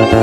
Assalamualaikum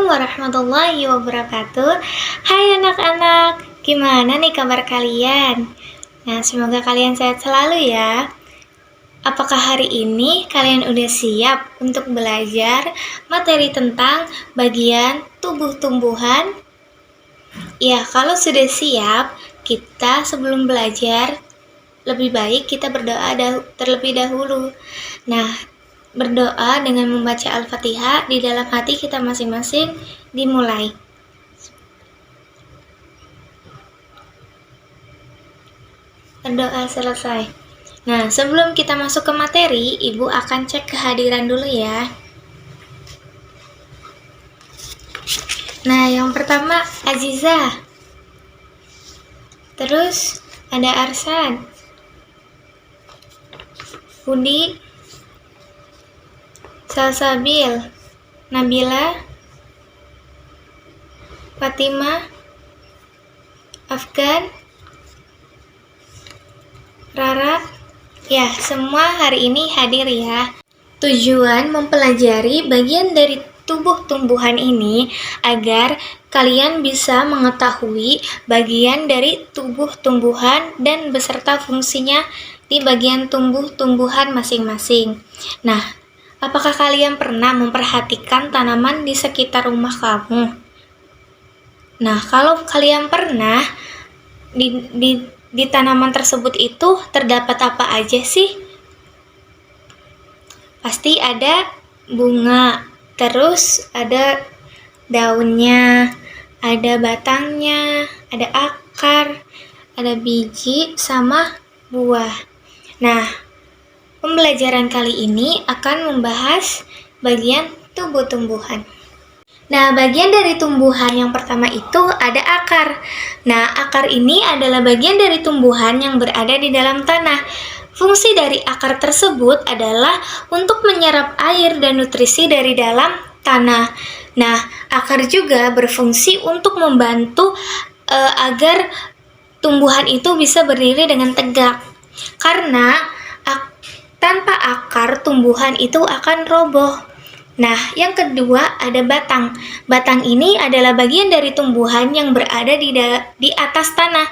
warahmatullahi wabarakatuh. Hai anak-anak, gimana nih kabar kalian? Nah, semoga kalian sehat selalu ya. Apakah hari ini kalian udah siap untuk belajar materi tentang bagian tubuh tumbuhan? Ya, kalau sudah siap, kita sebelum belajar lebih baik kita berdoa terlebih dahulu. Nah, berdoa dengan membaca Al-Fatihah di dalam hati kita masing-masing dimulai. Berdoa selesai. Nah, sebelum kita masuk ke materi, Ibu akan cek kehadiran dulu ya. Nah, yang pertama Aziza. Terus ada Arsan, Budi, Salsabil, Nabila, Fatima, Afgan, Rara. Ya, semua hari ini hadir ya. Tujuan mempelajari bagian dari tubuh tumbuhan ini agar kalian bisa mengetahui bagian dari tubuh tumbuhan dan beserta fungsinya di bagian tumbuhan masing-masing. Nah, apakah kalian pernah memperhatikan tanaman di sekitar rumah kamu? Nah, kalau kalian pernah, di tanaman tersebut itu terdapat apa aja sih? Pasti ada bunga, terus ada daunnya, ada batangnya, ada akar, ada biji, sama buah. Nah, pembelajaran kali ini akan membahas bagian tubuh tumbuhan. Nah, bagian dari tumbuhan yang pertama itu ada akar. Nah, akar ini adalah bagian dari tumbuhan yang berada di dalam tanah. Fungsi dari akar tersebut adalah untuk menyerap air dan nutrisi dari dalam tanah. Nah, akar juga berfungsi untuk membantu agar tumbuhan itu bisa berdiri dengan tegak. Karena tanpa akar, tumbuhan itu akan roboh. Nah, yang kedua ada batang. Batang ini adalah bagian dari tumbuhan yang berada di atas tanah.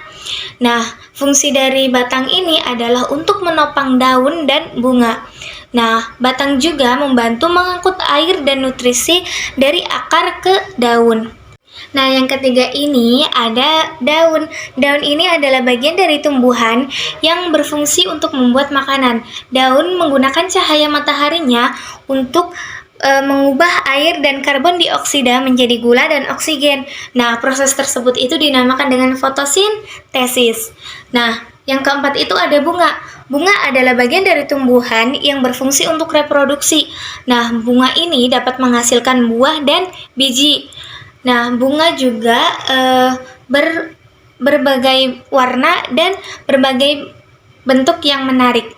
Nah, fungsi dari batang ini adalah untuk menopang daun dan bunga. Nah, batang juga membantu mengangkut air dan nutrisi dari akar ke daun. Nah, yang ketiga ini ada daun. Daun ini adalah bagian dari tumbuhan yang berfungsi untuk membuat makanan. Daun menggunakan cahaya mataharinya untuk mengubah air dan karbon dioksida menjadi gula dan oksigen. Nah, proses tersebut itu dinamakan dengan fotosintesis. Nah, yang keempat itu ada bunga. Bunga adalah bagian dari tumbuhan yang berfungsi untuk reproduksi. Nah, bunga ini dapat menghasilkan buah dan biji. Nah, bunga juga berbagai warna dan berbagai bentuk yang menarik.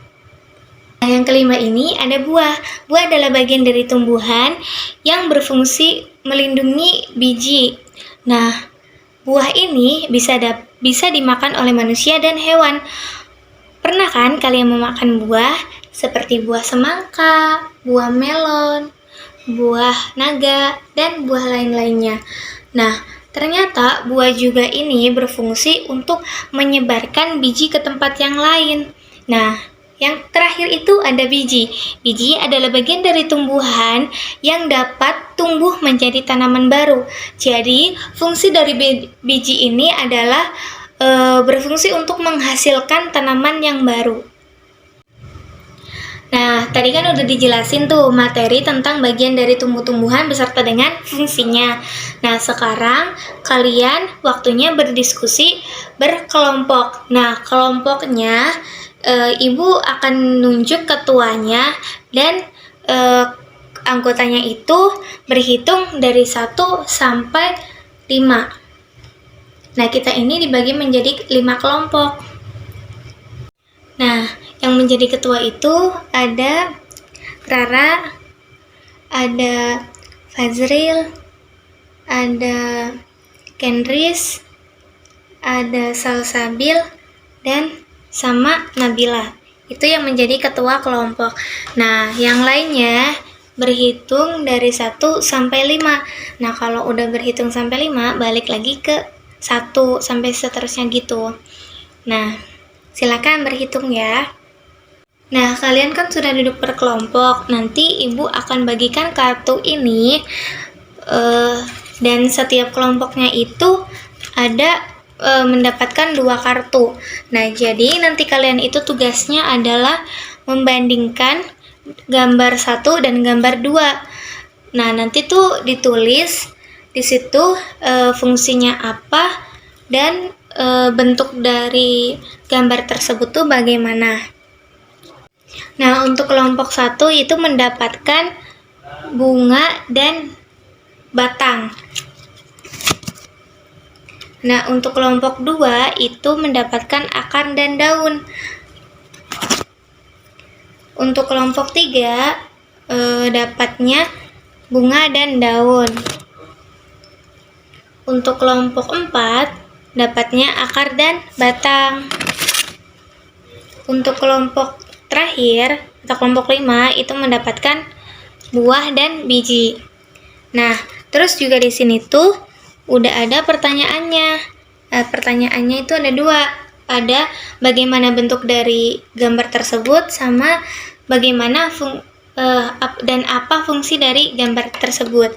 Nah, yang kelima ini ada buah. Buah adalah bagian dari tumbuhan yang berfungsi melindungi biji. Nah, buah ini bisa dimakan oleh manusia dan hewan. Pernah kan kalian memakan buah seperti buah semangka, buah melon, buah naga, dan buah lain-lainnya. Nah, ternyata buah juga ini berfungsi untuk menyebarkan biji ke tempat yang lain. Nah, yang terakhir itu ada biji. Biji adalah bagian dari tumbuhan yang dapat tumbuh menjadi tanaman baru. Jadi, fungsi dari biji ini adalah berfungsi untuk menghasilkan tanaman yang baru. Nah, tadi kan udah dijelasin tuh materi tentang bagian dari tumbuh-tumbuhan beserta dengan fungsinya. Nah, sekarang kalian waktunya berdiskusi berkelompok. Nah, kelompoknya Ibu akan nunjuk ketuanya dan anggotanya itu berhitung dari 1 sampai 5. Nah, kita ini dibagi menjadi 5 kelompok. Nah, yang menjadi ketua itu ada Rara, ada Fazril, ada Kendris, ada Salsabil, dan sama Nabila. Itu yang menjadi ketua kelompok. Nah, yang lainnya berhitung dari 1 sampai 5. Nah, kalau udah berhitung sampai 5, balik lagi ke 1 sampai seterusnya gitu. Nah, silakan berhitung ya. Nah, kalian kan sudah duduk berkelompok. Nanti ibu akan bagikan kartu ini, dan setiap kelompoknya itu ada mendapatkan 2 kartu. Nah, jadi nanti kalian itu tugasnya adalah membandingkan gambar 1 dan gambar 2. Nah, nanti tuh ditulis di situ fungsinya apa dan bentuk dari gambar tersebut tuh bagaimana. Nah, untuk kelompok 1 itu mendapatkan bunga dan batang. Nah, untuk kelompok 2 itu mendapatkan akar dan daun. Untuk kelompok 3 dapatnya bunga dan daun. Untuk kelompok 4 dapatnya akar dan batang. Untuk kelompok terakhir atau kelompok 5 itu mendapatkan buah dan biji. Nah, terus juga di sini tuh udah ada pertanyaannya. Pertanyaannya itu ada 2. Ada bagaimana bentuk dari gambar tersebut sama bagaimana dan apa fungsi dari gambar tersebut.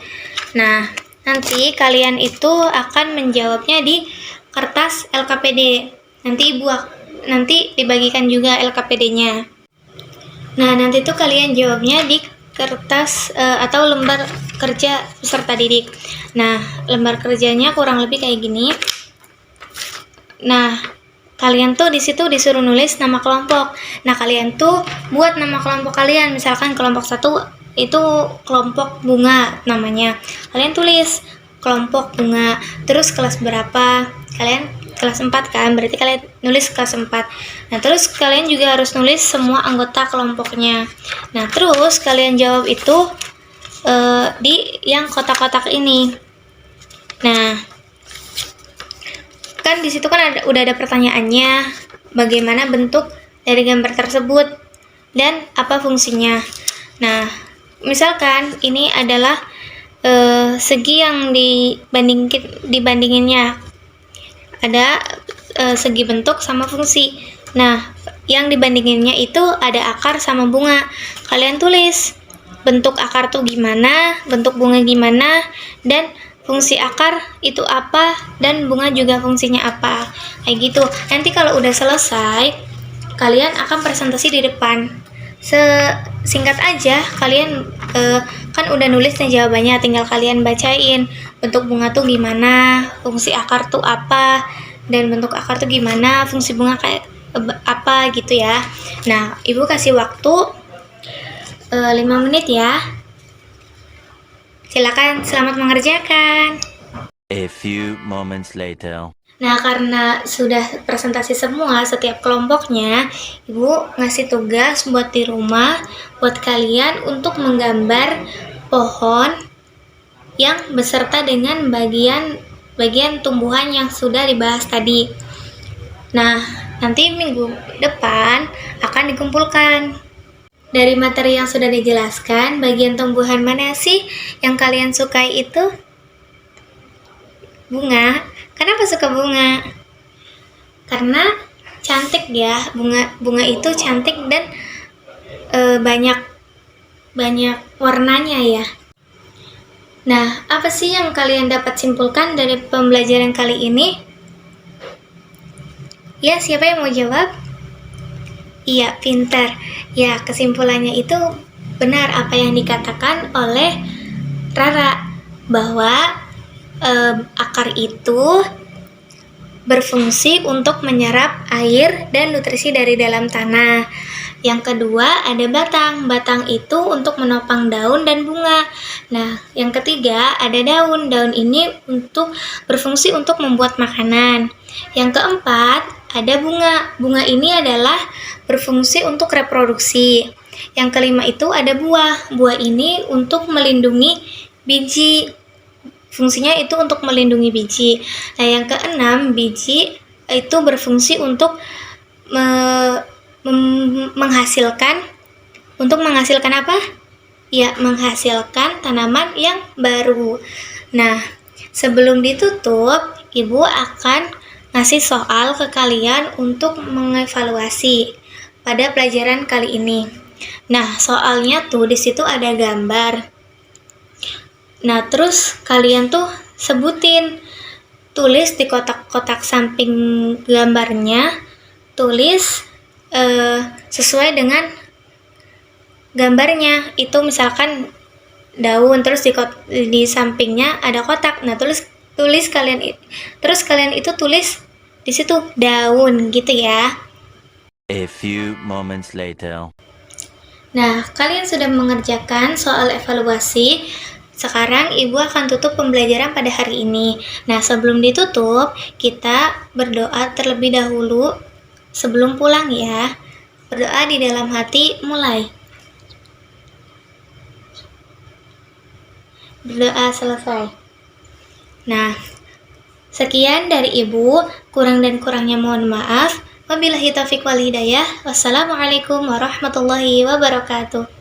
Nah, nanti kalian itu akan menjawabnya di kertas LKPD. Nanti dibagikan juga LKPD-nya. Nah, nanti tuh kalian jawabnya di kertas atau lembar kerja peserta didik. Nah, lembar kerjanya kurang lebih kayak gini. Nah, kalian tuh di situ disuruh nulis nama kelompok. Nah, kalian tuh buat nama kelompok kalian. Misalkan kelompok 1 itu kelompok bunga namanya. Kalian tulis kelompok bunga, terus kelas berapa. Kalian kelas 4 kan, berarti kalian nulis kelas 4. Nah, terus kalian juga harus nulis semua anggota kelompoknya. Nah, terus kalian jawab itu di yang kotak-kotak ini. Nah, kan di situ kan udah ada pertanyaannya, bagaimana bentuk dari gambar tersebut dan apa fungsinya. Nah, misalkan ini adalah segi yang dibandinginnya. Ada segi bentuk sama fungsi. Nah, yang dibandinginnya itu ada akar sama bunga. Kalian tulis bentuk akar tuh gimana, bentuk bunga gimana, dan fungsi akar itu apa, dan bunga juga fungsinya apa. Kayak gitu. Nanti kalau udah selesai, kalian akan presentasi di depan. Singkat aja, kalian kan udah nulis nih jawabannya, tinggal kalian bacain bentuk bunga tuh gimana, fungsi akar tuh apa, dan bentuk akar tuh gimana, fungsi bunga kayak apa gitu ya. Nah, ibu kasih waktu 5 menit ya. Silakan, selamat mengerjakan. A few moments later. Nah, karena sudah presentasi semua setiap kelompoknya, ibu ngasih tugas buat di rumah buat kalian untuk menggambar pohon yang beserta dengan bagian tumbuhan yang sudah dibahas tadi. Nah, nanti minggu depan akan dikumpulkan. Dari materi yang sudah dijelaskan, bagian tumbuhan mana sih yang kalian sukai itu? Bunga. Kenapa suka bunga? Karena cantik ya, bunga itu cantik dan banyak warnanya ya. Nah, apa sih yang kalian dapat simpulkan dari pembelajaran kali ini? Ya, siapa yang mau jawab? Iya, pintar. Ya, kesimpulannya itu benar apa yang dikatakan oleh Rara, bahwa akar itu berfungsi untuk menyerap air dan nutrisi dari dalam tanah. Yang kedua ada batang. Batang itu untuk menopang daun dan bunga. Nah, yang ketiga ada daun. Daun ini berfungsi untuk membuat makanan. Yang keempat ada bunga. Bunga ini adalah berfungsi untuk reproduksi. Yang kelima itu ada buah. Buah ini untuk melindungi biji. Fungsinya itu untuk melindungi biji. Nah, yang keenam, biji itu berfungsi untuk menghasilkan apa? Ya, menghasilkan tanaman yang baru. Nah, sebelum ditutup, Ibu akan ngasih soal ke kalian untuk mengevaluasi pada pelajaran kali ini. Nah, soalnya tuh di situ ada gambar. Nah, terus kalian tuh sebutin, tulis di kotak-kotak samping gambarnya, tulis sesuai dengan gambarnya. Itu misalkan daun, terus di sampingnya ada kotak. Nah, terus kalian itu tulis di situ daun gitu ya. A few moments later. Nah, kalian sudah mengerjakan soal evaluasi. Sekarang Ibu akan tutup pembelajaran pada hari ini. Nah, sebelum ditutup, kita berdoa terlebih dahulu sebelum pulang ya. Berdoa di dalam hati, mulai. Berdoa selesai. Nah, sekian dari Ibu. Kurang dan kurangnya mohon maaf. Wabillahi taufiq wal hidayah. Wassalamualaikum warahmatullahi wabarakatuh.